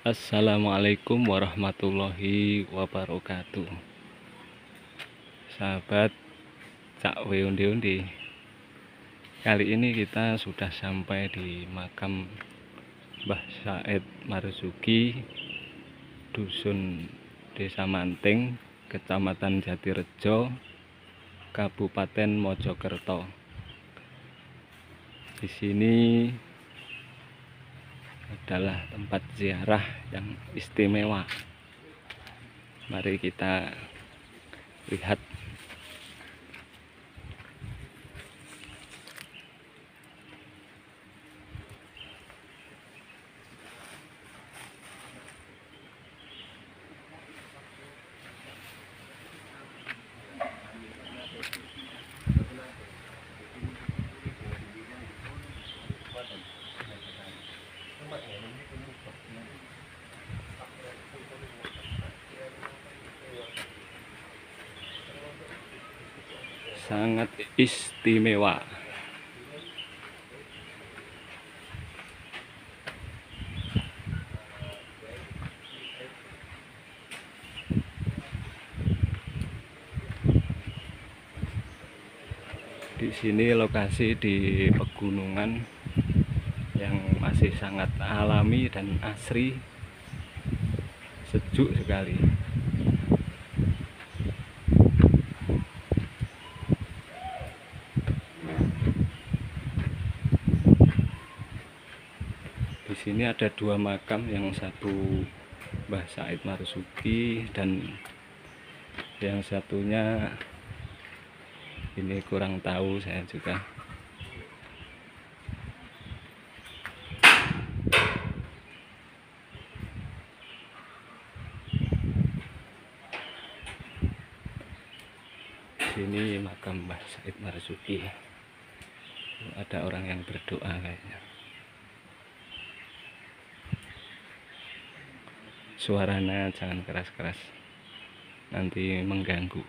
Assalamualaikum warahmatullahi wabarakatuh. Sahabat Cakwe Undi-Undi, kali ini kita sudah sampai di makam Mbah Said Marzuki, Dusun Desa Manting, Kecamatan Jatirejo, Kabupaten Mojokerto. Di sini adalah tempat ziarah yang istimewa. Mari kita lihat. Sangat istimewa. Di sini lokasi di pegunungan yang masih sangat alami dan asri, sejuk sekali. Di sini ada dua makam, yang satu Mbah Said Marzuki dan yang satunya ini kurang tahu saya juga. Sini makam Mbah Said Marzuki. Ada orang yang berdoa kayaknya. Suaranya jangan keras-keras, nanti mengganggu.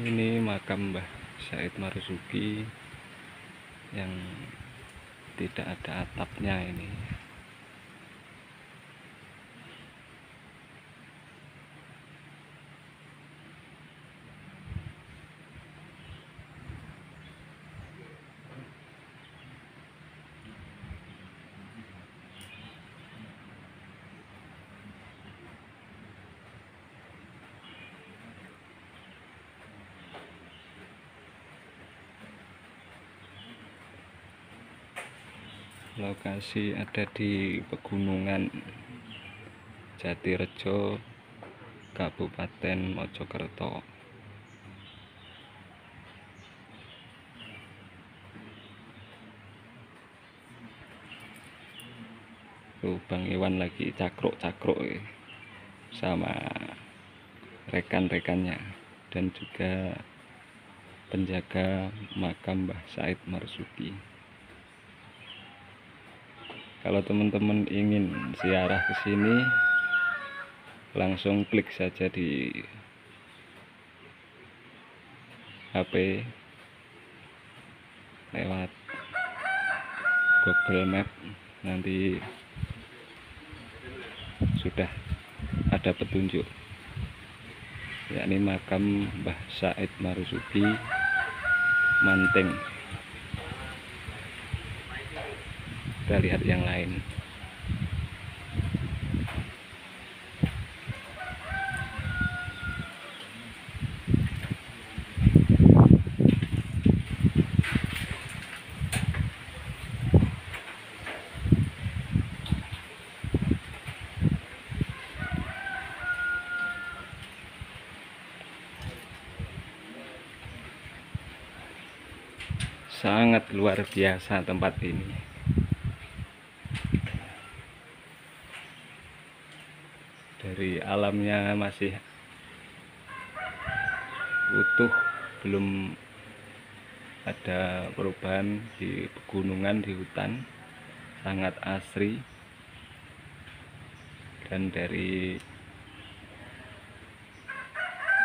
Ini makam Mbah Said Marzuki yang tidak ada atapnya ini. Lokasi ada di pegunungan Jatirejo, Kabupaten Mojokerto. Bang Iwan lagi cakruk-cakruk sama rekan-rekannya, dan juga penjaga makam Mbah Said Marzuki. Kalau teman-teman ingin ziarah ke sini, langsung klik saja di HP lewat Google Map, nanti sudah ada petunjuk yakni makam Mbah Said Marzuki Manting. Kita lihat yang lain. Sangat luar biasa tempat ini. Dari alamnya masih utuh, belum ada perubahan di pegunungan, di hutan, sangat asri. Dan dari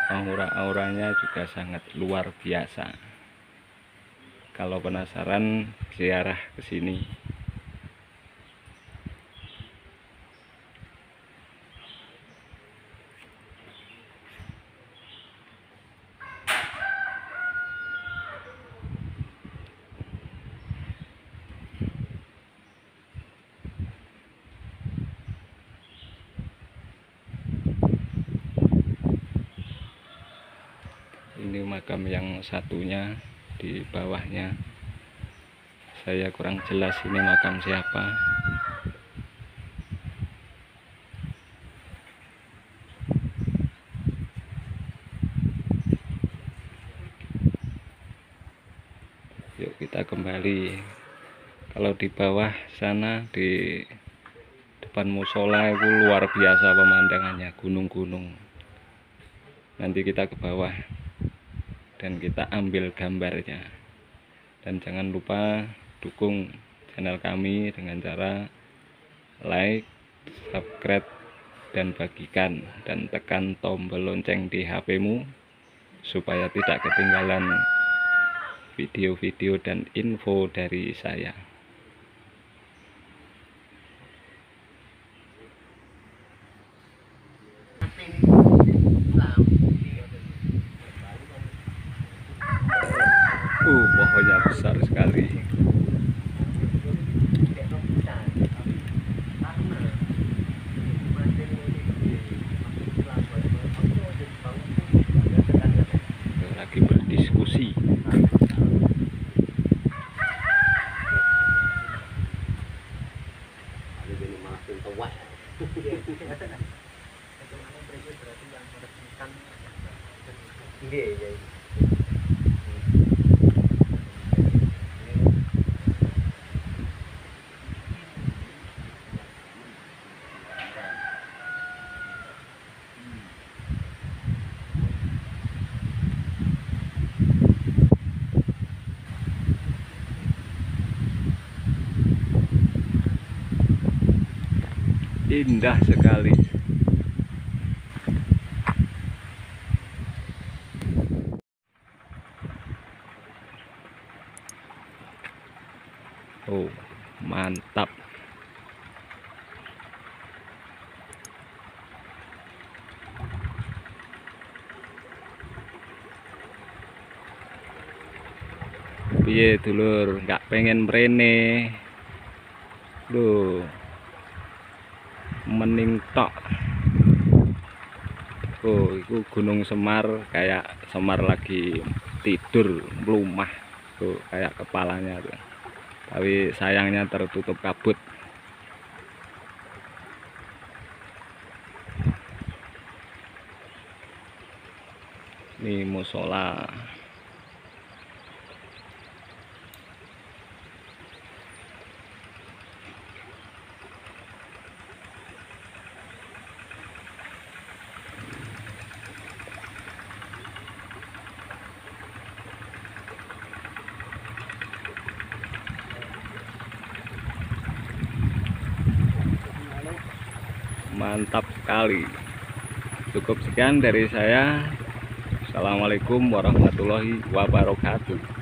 aura-auranya juga sangat luar biasa. Kalau penasaran, ziarah ke sini. Ini makam yang satunya di bawahnya. Saya kurang jelas ini makam siapa. Yuk kita kembali. Kalau di bawah sana di depan musola itu luar biasa pemandangannya, gunung-gunung. Nanti kita ke bawah dan kita ambil gambarnya. Dan jangan lupa dukung channel kami dengan cara like, subscribe, dan bagikan, dan tekan tombol lonceng di HP-mu supaya tidak ketinggalan video-video dan info dari saya. Pohonnya besar sekali. Lagi berdiskusi. Indah sekali. Oh, mantap. Piye dulur, nggak pengen mrene. Loh. Mening tok. Oh, itu Gunung Semar, kayak Semar lagi tidur melumah tuh, kayak kepalanya tuh. Tapi sayangnya tertutup kabut. Ini musola. Mantap sekali. Cukup sekian dari saya. Assalamualaikum warahmatullahi wabarakatuh.